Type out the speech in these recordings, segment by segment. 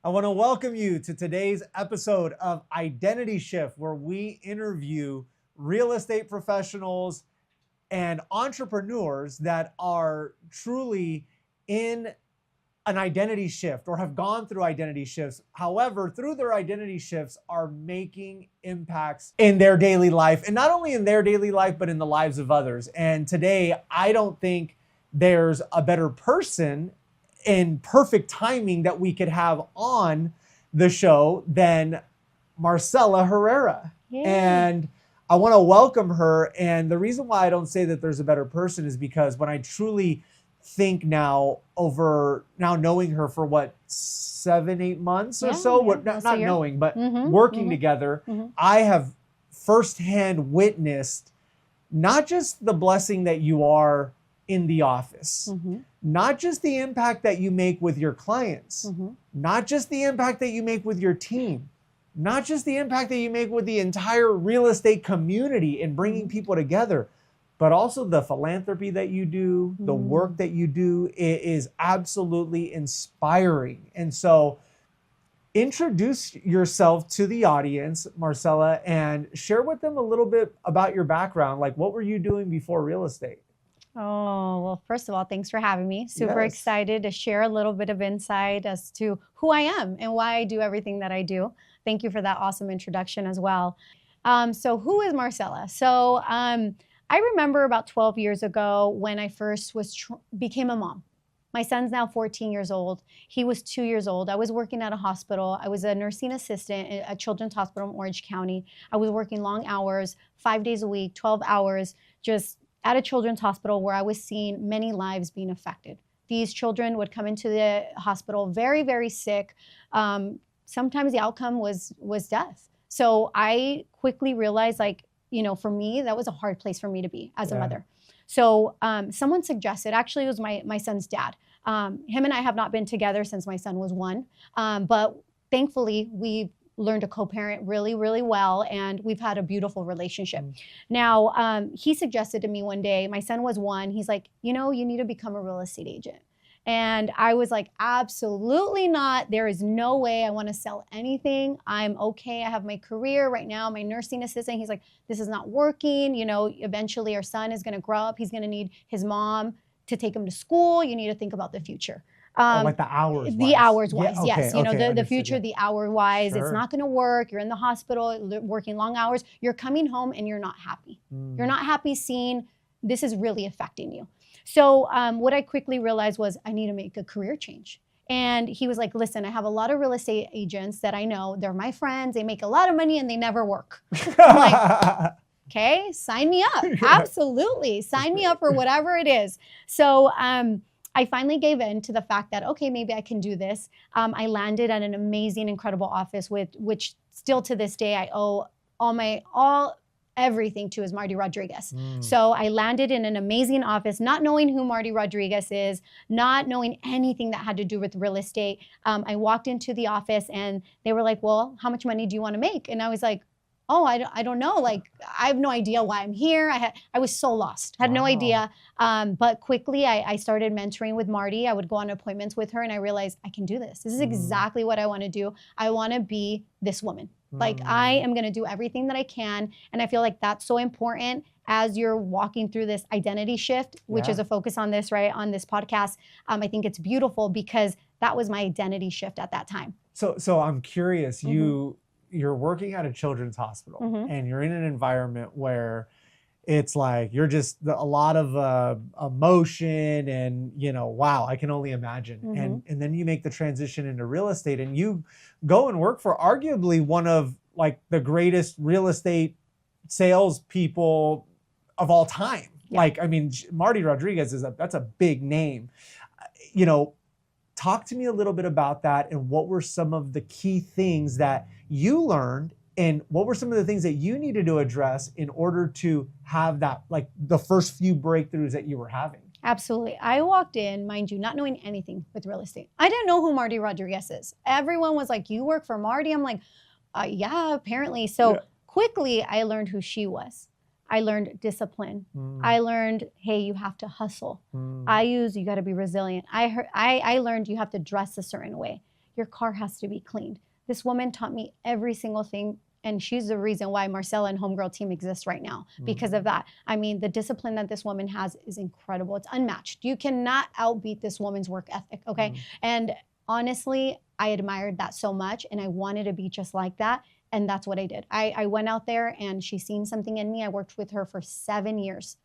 I want to welcome you to today's episode of Identity Shift, where we interview real estate professionals and entrepreneurs that are truly in an identity shift or have gone through identity shifts. However, through their identity shifts are making impacts in their daily life, and not only in their daily life, but in the lives of others. And today, I don't think there's a better person in perfect timing that we could have on the show than Marcela Herrera. Yeah. And I want to welcome her. And the reason why I don't say that there's a better person is because when I truly think now, over now knowing her for what, 7-8 months or so, not knowing, but working together, I have firsthand witnessed not just the blessing that you are in the office, not just the impact that you make with your clients, not just the impact that you make with your team, not just the impact that you make with the entire real estate community in bringing people together, but also the philanthropy that you do, the work that you do. It is absolutely inspiring. And so introduce yourself to the audience, Marcela, and share with them a little bit about your background. Like, what were you doing before real estate? Oh, well, first of all, thanks for having me. Super excited to share a little bit of insight as to who I am and why I do everything that I do. Thank you for that awesome introduction as well. So who is Marcela? So I remember about 12 years ago when I first became a mom. My son's now 14 years old. He was 2 years old. I was working at a hospital. I was a nursing assistant at a children's hospital in Orange County. I was working long hours, 5 days a week, 12 hours, just at a children's hospital where I was seeing many lives being affected. These children would come into the hospital very, very sick. Sometimes the outcome was death. So I quickly realized, for me, that was a hard place for me to be as a mother. So someone suggested, actually it was my son's dad. Him and I have not been together since my son was 1. But thankfully, we've learned to co-parent really, really well, and we've had a beautiful relationship. Now, he suggested to me one day, my son was 1, he's like, you need to become a real estate agent. And I was like, absolutely not. There is no way I want to sell anything. I'm okay. I have my career right now, my nursing assistant. He's like, this is not working. Eventually our son is going to grow up. He's going to need his mom to take him to school. You need to think about the future. Like the hours wise. The hours wise, yeah, okay, yes. The future, the hour wise, it's not going to work. You're in the hospital, working long hours. You're coming home and you're not happy. You're not happy seeing this is really affecting you. So what I quickly realized was I need to make a career change. And he was like, listen, I have a lot of real estate agents that I know. They're my friends. They make a lot of money and they never work. I'm like, okay, sign me up. Absolutely. Sign me up for whatever it is. So I finally gave in to the fact that, okay, maybe I can do this. I landed at an amazing, incredible office which still to this day I owe everything to is Marty Rodriguez. So I landed in an amazing office, not knowing who Marty Rodriguez is, not knowing anything that had to do with real estate. I walked into the office and they were like, well, how much money do you want to make? And I was like, oh, I don't know. Like, I have no idea why I'm here. I was so lost, had no idea. But quickly I started mentoring with Marty. I would go on appointments with her and I realized I can do this. This is exactly what I want to do. I want to be this woman. Like, I am going to do everything that I can. And I feel like that's so important as you're walking through this identity shift, which is a focus on this, right? On this podcast. I think it's beautiful because that was my identity shift at that time. So I'm curious, you're working at a children's hospital and you're in an environment where it's like you're just a lot of emotion and wow, I can only imagine. And then you make the transition into real estate and you go and work for arguably one of like the greatest real estate salespeople of all time. Like, I mean, Marty Rodriguez that's a big name. Talk to me a little bit about that and what were some of the key things that you learned and what were some of the things that you needed to address in order to have that, like the first few breakthroughs that you were having? Absolutely. I walked in, mind you, not knowing anything with real estate. I didn't know who Marty Rodriguez is. Everyone was like, you work for Marty? I'm like, yeah, apparently. So quickly I learned who she was. I learned discipline. I learned, hey, you have to hustle. You got to be resilient. I learned you have to dress a certain way. your car has to be cleaned. This woman taught me every single thing. And she's the reason why Marcela and Homegirl team exists right now because of that. I mean, the discipline that this woman has is incredible. It's unmatched. You cannot outbeat this woman's work ethic, okay? And honestly, I admired that so much and I wanted to be just like that. And that's what I did. I went out there and she seen something in me. I worked with her for 7 years.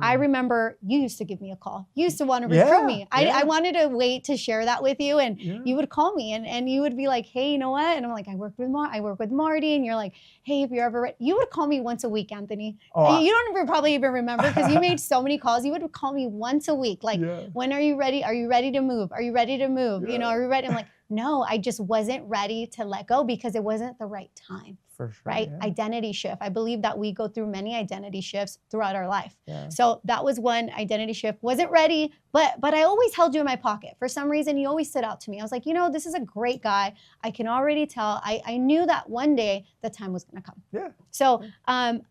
I remember you used to give me a call. You used to want to recruit me. I wanted to wait to share that with you. And you would call me and you would be like, hey, you know what? And I'm like, I work with Marty. And you're like, hey, if you're ever ready. You would call me once a week, Anthony. Oh, you don't probably even remember because you made so many calls. You would call me once a week. Like, when are you ready? Are you ready to move? Are you ready to move? You know, are you ready? I'm like, no, I just wasn't ready to let go because it wasn't the right time. For sure, right? Identity shift. I believe that we go through many identity shifts throughout our life. So that was one identity shift. Wasn't ready, but I always held you in my pocket. For some reason, you always stood out to me. I was like, you know, this is a great guy. I can already tell. I knew that one day the time was going to come. So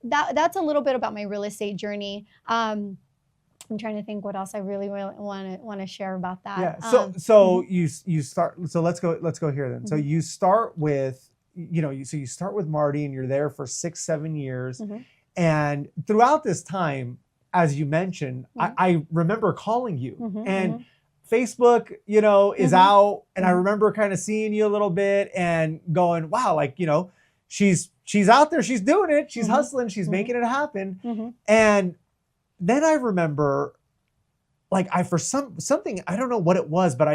that's a little bit about my real estate journey. I'm trying to think what else I really want to share about that. So you start. So let's go here then. So you start with. You start with Marty and you're there for 6-7 years. And throughout this time, as you mentioned, I remember calling you and Facebook, is out. And I remember kind of seeing you a little bit and going, wow, like, she's out there, she's doing it. She's hustling, she's making it happen. And then I remember like for something, I don't know what it was, but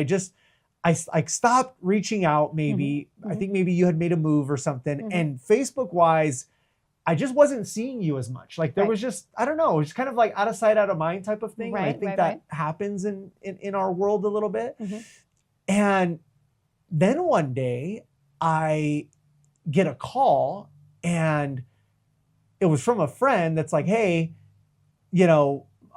I stopped reaching out maybe. I think maybe you had made a move or something. And Facebook wise, I just wasn't seeing you as much. Like there was just, I don't know, it was kind of like out of sight, out of mind type of thing. I think that happens in our world a little bit. And then one day I get a call and it was from a friend that's like, hey,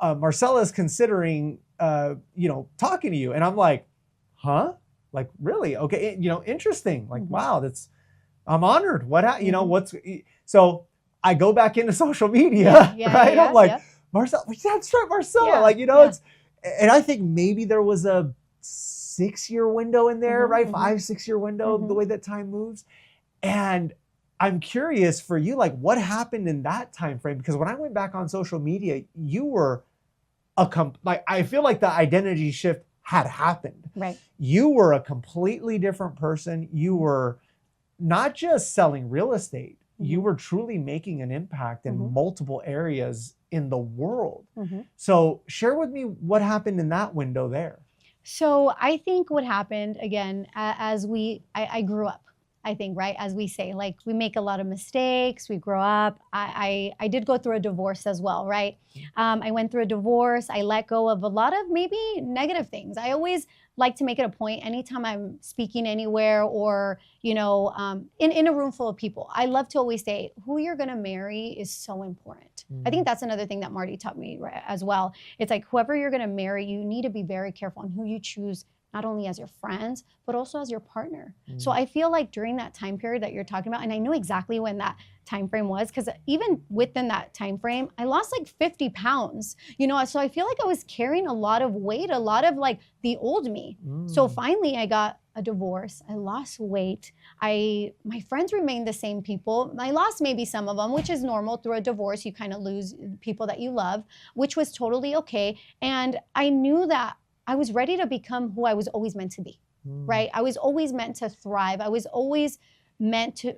Marcela's considering, talking to you. And I'm like, huh? Like, really? Okay. Interesting. Like, wow, I'm honored. So I go back into social media, right? I'm like, Marcela, that's right, Marcela. It's, and I think maybe there was a 6-year window in there, right? 5-6 year window, the way that time moves. And I'm curious for you, like what happened in that time frame? Because when I went back on social media, you were I feel like the identity shift had happened. Right. You were a completely different person. You were not just selling real estate. You were truly making an impact in multiple areas in the world. So share with me what happened in that window there. So I think what happened, again, as I grew up, I think, right? As we say, like we make a lot of mistakes, we grow up. I did go through a divorce as well, right? I went through a divorce. I let go of a lot of maybe negative things. I always like to make it a point anytime I'm speaking anywhere or, in a room full of people. I love to always say who you're going to marry is so important. I think that's another thing that Marty taught me as well. It's like whoever you're going to marry, you need to be very careful on who you choose, not only as your friends, but also as your partner. So I feel like during that time period that you're talking about, and I know exactly when that time frame was, because even within that time frame, I lost like 50 pounds, so I feel like I was carrying a lot of weight, a lot of like the old me. So finally I got a divorce, I lost weight. My friends remained the same people. I lost maybe some of them, which is normal. Through a divorce, you kind of lose people that you love, which was totally okay. And I knew that I was ready to become who I was always meant to be, right? I was always meant to thrive. I was always meant to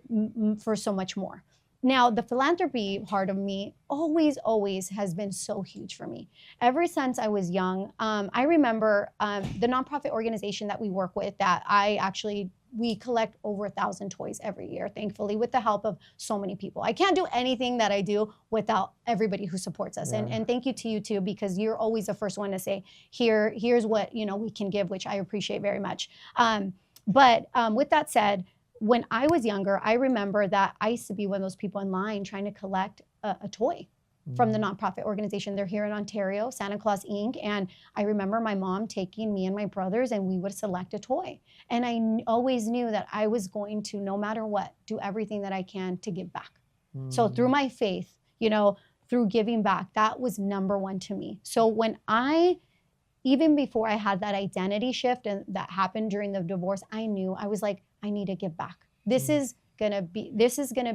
for so much more. Now, the philanthropy part of me always has been so huge for me. Ever since I was young, I remember the nonprofit organization that we work with that we collect over 1,000 toys every year, thankfully, with the help of so many people. I can't do anything that I do without everybody who supports us. And thank you to you too, because you're always the first one to say, here's what we can give, which I appreciate very much. But with that said, when I was younger, I remember that I used to be one of those people in line trying to collect a toy from the nonprofit organization. They're here in Ontario, Santa Claus Inc. And I remember my mom taking me and my brothers and we would select a toy. And I always knew that I was going to, no matter what, do everything that I can to give back. So through my faith, through giving back, that was number one to me. So when I even before I had that identity shift and that happened during the divorce, I knew, I was like, I need to give back. This is gonna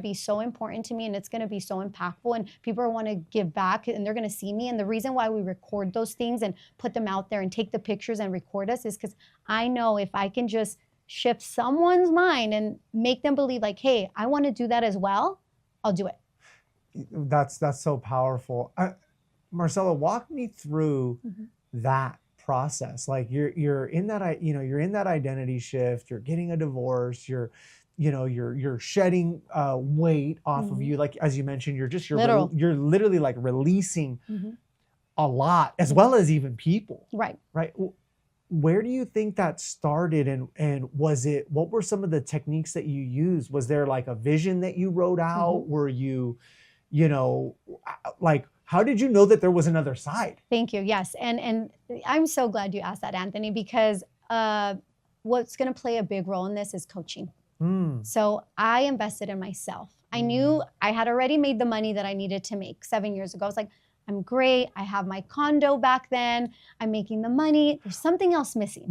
be so important to me, and it's gonna be so impactful, and people want to give back, and they're gonna see me. And the reason why we record those things and put them out there and take the pictures and record us is because I know if I can just shift someone's mind and make them believe like, hey, I want to do that as well, I'll do it. That's so powerful. Marcela, walk me through that process. Like you're in that, you're in that identity shift, you're getting a divorce, you're shedding weight off of you. Like, as you mentioned, you're literally like releasing a lot, as well as even people. Right. Where do you think that started, and what were some of the techniques that you used? Was there like a vision that you wrote out? Were you, like, how did you know that there was another side? Thank you. Yes. And I'm so glad you asked that, Anthony, because what's going to play a big role in this is coaching. So I invested in myself. I knew I had already made the money that I needed to make 7 years ago. I was like, I'm great. I have my condo back then. I'm making the money. There's something else missing.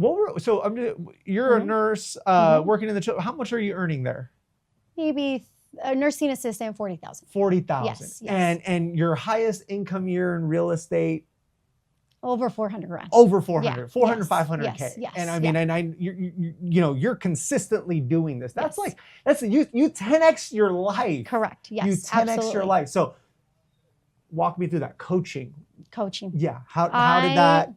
You're a nurse working in the. How much are you earning there? Maybe a nursing assistant, $40,000. $40,000. Yes. And your highest income year in real estate? Over 400 grand. Over 400, 400, yes. 500K. Yes. And I mean, you're consistently doing this. That's you 10x your life. Correct. Yes. You 10x your life. So walk me through that coaching. Yeah. How did that?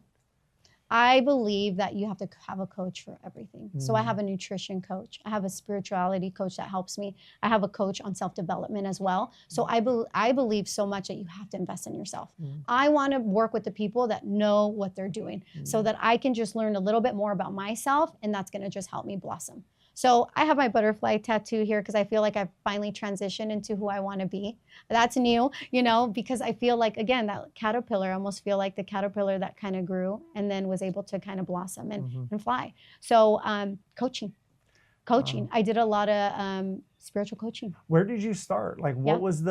I believe that you have to have a coach for everything. So I have a nutrition coach. I have a spirituality coach that helps me. I have a coach on self-development as well. So I believe so much that you have to invest in yourself. I want to work with the people that know what they're doing so that I can just learn a little bit more about myself, and that's going to just help me blossom. So I have my butterfly tattoo here because I feel like I've finally transitioned into who I want to be. That's new, because I feel like, again, that caterpillar, I almost feel like the caterpillar that kind of grew and then was able to kind of blossom and fly. So coaching. I did a lot of spiritual coaching. Where did you start? Like, what was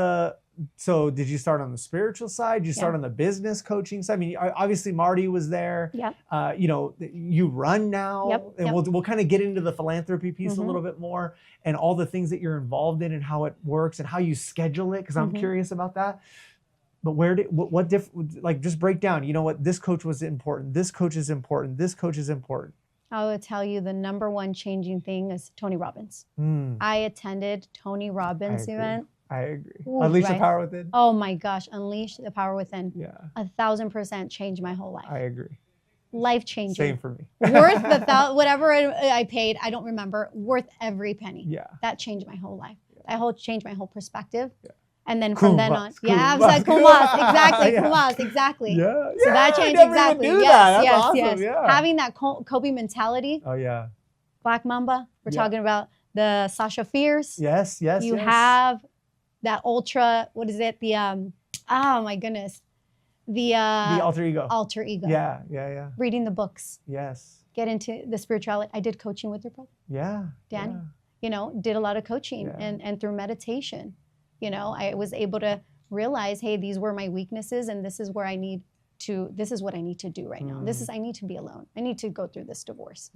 so did you start on the spiritual side? Did you start on the business coaching side? I mean, obviously Marty was there. Yeah. You run now. And we'll kind of get into the philanthropy piece a little bit more, and all the things that you're involved in and how it works and how you schedule it, because I'm curious about that. But just break down, what, this coach was important, this coach is important, this coach is important. I would tell you the number one changing thing is Tony Robbins. I attended Tony Robbins event. I agree. Unleash the power within. Oh my gosh, unleash the power within. Yeah. 1,000% changed my whole life. I agree. Life changing. Same for me. Worth whatever I paid, I don't remember. Worth every penny. Yeah. That changed my whole life. That changed my whole perspective. Yeah. And then from then on, I was like, Kumas, exactly, Kumas, exactly. Yeah. So that changed exactly. Yes. Yeah. Having that Kobe mentality. Oh yeah. Black Mamba. We're talking about the Sasha Fierce. Yes. You have that ultra. What is it? The oh my goodness. The alter ego. Alter ego. Yeah. Reading the books. Yes. Get into the spirituality. I did coaching with your brother. Yeah. Danny. Did a lot of coaching and through meditation. I was able to realize, hey, these were my weaknesses, and this is what I need to do right now. I need to be alone. I need to go through this divorce.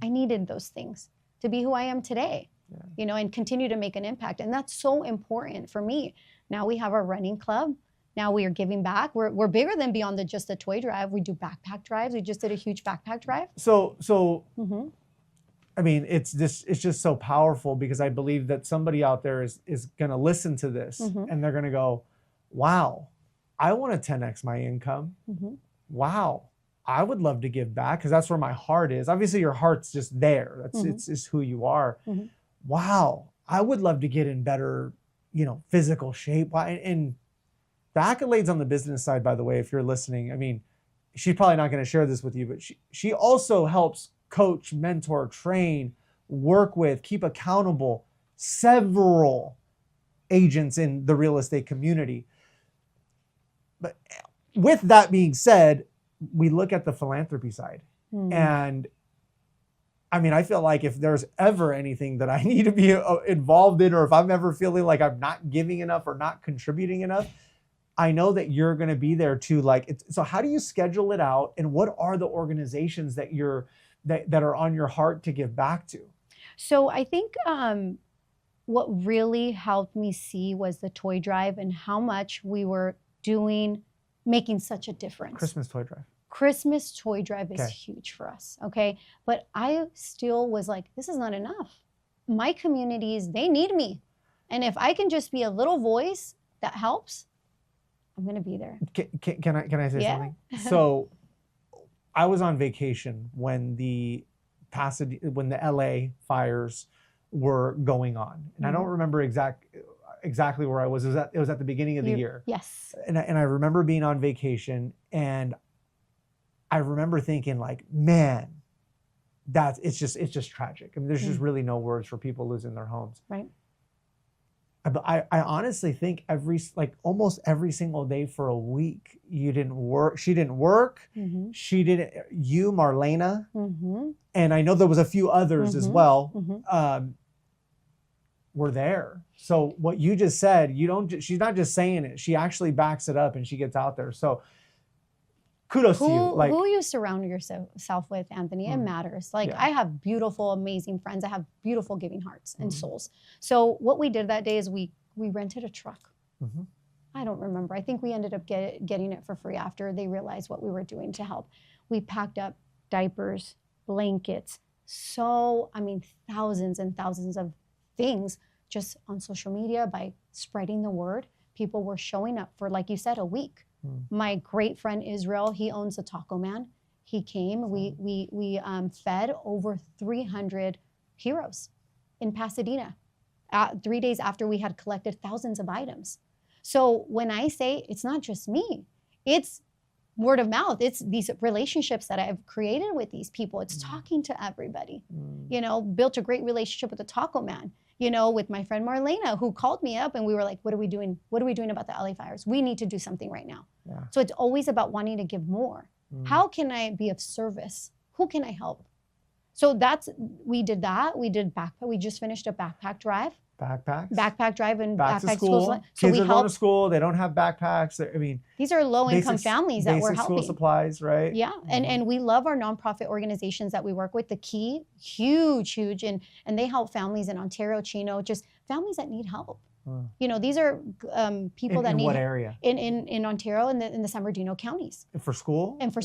I needed those things to be who I am today, and continue to make an impact. And that's so important for me. Now we have our running club. Now we are giving back. We're bigger than beyond just a toy drive. We do backpack drives. We just did a huge backpack drive. So I mean, it's just so powerful, because I believe that somebody out there is going to listen to this and they're going to go, wow, I want to 10x my income. Wow, I would love to give back, because that's where my heart is. Obviously, your heart's just there. It's who you are. Wow, I would love to get in better, physical shape. And the accolades on the business side, by the way, if you're listening, I mean, she's probably not going to share this with you, but she also helps coach, mentor, train, work with, keep accountable several agents in the real estate community. But with that being said, we look at the philanthropy side. And I mean, I feel like if there's ever anything that I need to be involved in, or if I'm ever feeling like I'm not giving enough or not contributing enough, I know that you're going to be there too. Like, so how do you schedule it out, and what are the organizations that that are on your heart to give back to? So I think what really helped me see was the toy drive and how much we were making such a difference. Christmas toy drive. Christmas toy drive is huge for us, okay? But I still was like, this is not enough. My communities, they need me. And if I can just be a little voice that helps, I'm gonna be there. Can I say something? So I was on vacation when the LA fires were going on. And I don't remember exactly where I was. It was at the beginning of the year. Yes. And I remember being on vacation, and I remember thinking like, man, it's just tragic. I mean, there's just really no words for people losing their homes. Right. I honestly think almost every single day for a week, you didn't work. She didn't work. She didn't. You, Marlena, and I know there was a few others as well. Were there. So what you just said, she's not just saying it. She actually backs it up, and she gets out there. So kudos to you. Like, who you surround yourself with, Anthony, it matters. Like, I have beautiful, amazing friends. I have beautiful giving hearts and souls. So what we did that day is we rented a truck. I don't remember. I think we ended up getting it for free after they realized what we were doing to help. We packed up diapers, blankets, thousands and thousands of things just on social media by spreading the word. People were showing up for, like you said, a week. My great friend Israel, he owns a taco man. He came. We fed over 300 heroes in Pasadena 3 days after we had collected thousands of items. So when I say it's not just me, it's word of mouth. It's these relationships that I've created with these people. It's talking to everybody. Built a great relationship with the taco man. With my friend Marlena, who called me up, and we were like, what are we doing? What are we doing about the LA fires? We need to do something right now. Yeah. So it's always about wanting to give more. How can I be of service? Who can I help? So we did that. We did backpack. We just finished a backpack drive. Backpack drive and back backpack to school. So Kids are going to school. They don't have backpacks. These are low-income families that we're helping. Basic school supplies, right? Yeah, and we love our nonprofit organizations that we work with. The Key, huge, and they help families in Ontario, Chino, just families that need help. These are people that need. In what area? In Ontario, in the San Bernardino counties. For school? And for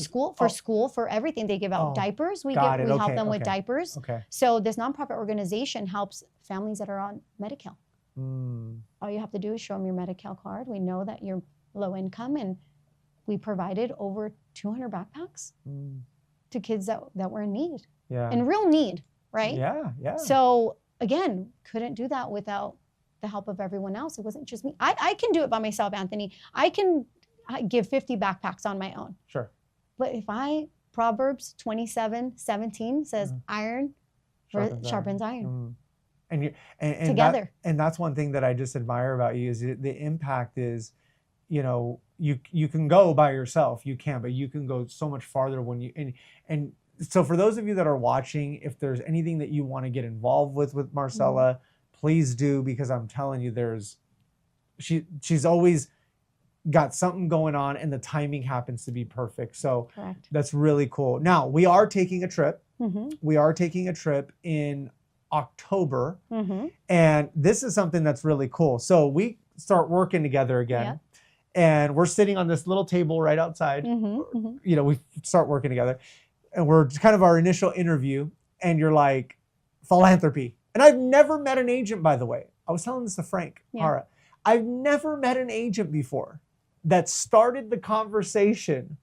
school, for everything. They give out diapers. We help them with diapers. Okay. So this nonprofit organization helps families that are on Medi-Cal. All you have to do is show them your Medi-Cal card. We know that you're low income, and we provided over 200 backpacks to kids that were in need. Yeah. In real need, right? Yeah. So again, couldn't do that without the help of everyone else. It wasn't just me. I can do it by myself, Anthony. I can give 50 backpacks on my own. Sure. But if Proverbs 27:17 says iron sharpens iron. And together. And that's one thing that I just admire about you is the impact is, you can go by yourself, but you can go so much farther when you, and so for those of you that are watching, if there's anything that you want to get involved with Marcela, please do, because I'm telling you, she's always got something going on, and the timing happens to be perfect. So correct. That's really cool. Now we are taking a trip. We are taking a trip in October, and this is something that's really cool. So we start working together again, and we're sitting on this little table right outside. We start working together, and we're kind of our initial interview, and you're like, philanthropy. And I've never met an agent, by the way. I was telling this to Frank Hara. I've never met an agent before that started the conversation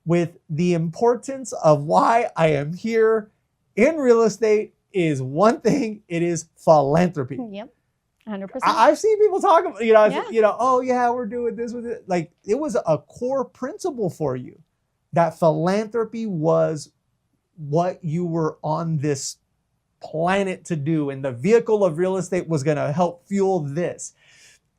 with the importance of why I am here in real estate is one thing. It is philanthropy. Yep, 100%. I've seen people talk about, oh yeah, we're doing this with it. Like, it was a core principle for you that philanthropy was what you were on this planet to do, and the vehicle of real estate was going to help fuel this.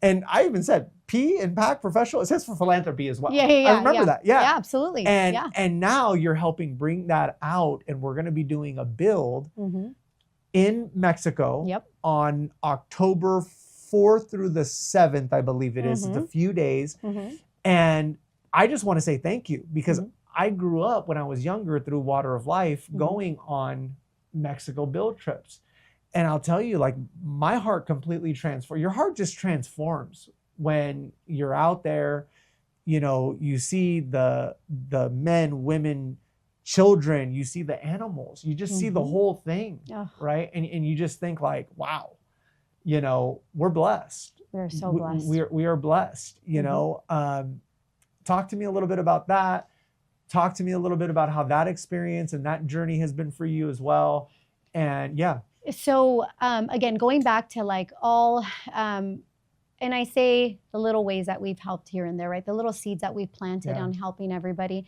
And I even said P in PAC professional, it says for philanthropy as well. I remember that. Yeah, absolutely. And now you're helping bring that out, and we're going to be doing a build in Mexico on October 4th through the 7th, I believe it is. It's a few days. And I just want to say thank you, because I grew up when I was younger through Water of Life going on Mexico build trips. And I'll tell you, like, my heart completely transformed. Your heart just transforms when you're out there. You know, you see the men, women, children, you see the animals, you just see the whole thing, right? And you just think like, wow, you know, we're blessed. We're so blessed. We are blessed, you know. Talk to me a little bit about that. Talk to me a little bit about how that experience and that journey has been for you as well. And yeah. So again, going back to like all, and I say the little ways that we've helped here and there, right? The little seeds that we've planted on helping everybody.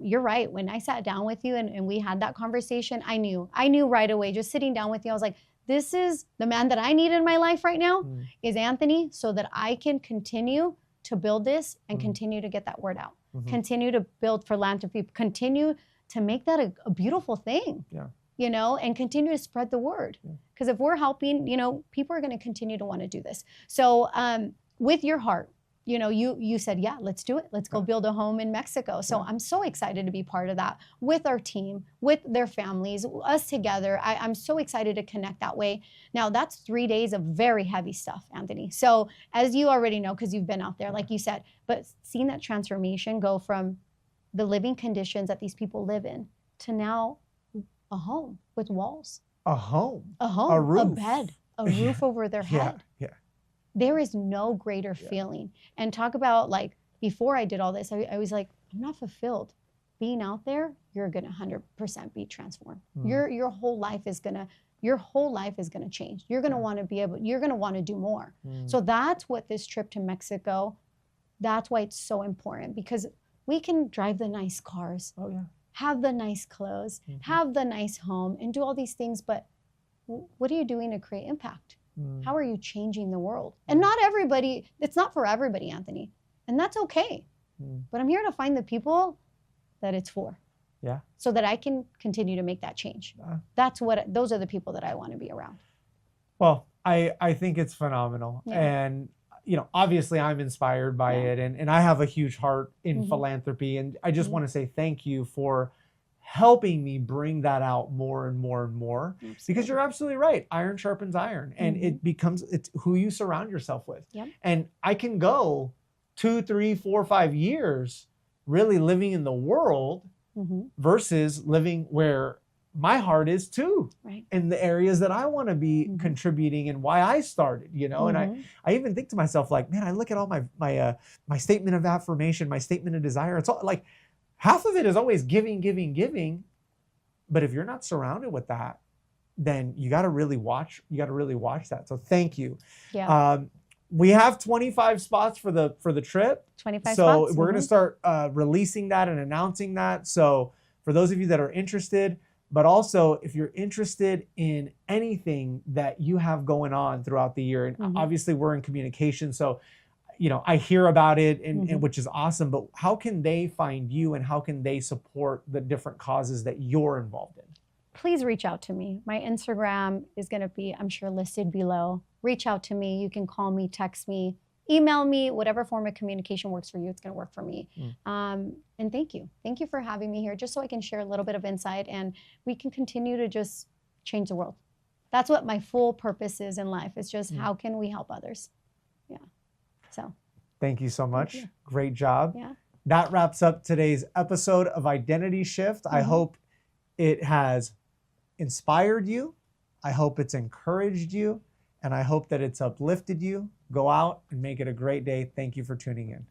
You're right. When I sat down with you and we had that conversation, I knew right away, just sitting down with you, I was like, this is the man that I need in my life right now is Anthony, so that I can continue to build this and continue to get that word out, continue to build philanthropy, continue to make that a beautiful thing. You know, and continue to spread the word. Because if we're helping, you know, people are going to continue to want to do this. So with your heart, you know, you said, yeah, let's do it. Let's go build a home in Mexico. So I'm so excited to be part of that with our team, with their families, us together. I'm so excited to connect that way. Now, that's 3 days of very heavy stuff, Anthony. So as you already know, because you've been out there, like you said, but seeing that transformation go from the living conditions that these people live in to now a home with walls. A home, a roof, a bed, a roof over their head. There is no greater feeling. And talk about, like, before I did all this, I was like, I'm not fulfilled. Being out there, you're gonna 100% be transformed. Your whole life is gonna change. You're gonna want to you're gonna want to do more. So that's what this trip to Mexico, that's why it's so important, because we can drive the nice cars. Have the nice clothes, have the nice home, and do all these things, but what are you doing to create impact? How are you changing the world? And not everybody, it's not for everybody, Anthony, and that's okay. But I'm here to find the people that it's for. So that I can continue to make that change. Those are the people that I want to be around. Well, I think it's phenomenal. And you know, obviously I'm inspired by it, and I have a huge heart in philanthropy, and I just want to say thank you for helping me bring that out more and more and more. Because you're absolutely right. Iron sharpens iron, and it's who you surround yourself with. And I can go 2, 3, 4, 5 years really living in the world versus living where my heart is too, in the areas that I want to be contributing and why I started, you know. And I even think to myself, like, man, I look at all my statement of affirmation, my statement of desire. It's all like half of it is always giving. But if you're not surrounded with that, then you got to really watch that. So thank you. We have 25 spots for the trip. 25 so spots. We're going to start releasing that and announcing that. So for those of you that are interested, but also if you're interested in anything that you have going on throughout the year, and obviously we're in communication, so you know, I hear about it, and which is awesome, but how can they find you and how can they support the different causes that you're involved in? Please reach out to me. My Instagram is going to be, I'm sure, listed below. Reach out to me. You can call me, text me, email me, whatever form of communication works for you, it's going to work for me. And thank you. Thank you for having me here, just so I can share a little bit of insight and we can continue to just change the world. That's what my full purpose is in life. It's just how can we help others? So. Thank you so much. Great job. That wraps up today's episode of Identity Shift. I hope it has inspired you. I hope it's encouraged you. And I hope that it's uplifted you. Go out and make it a great day. Thank you for tuning in.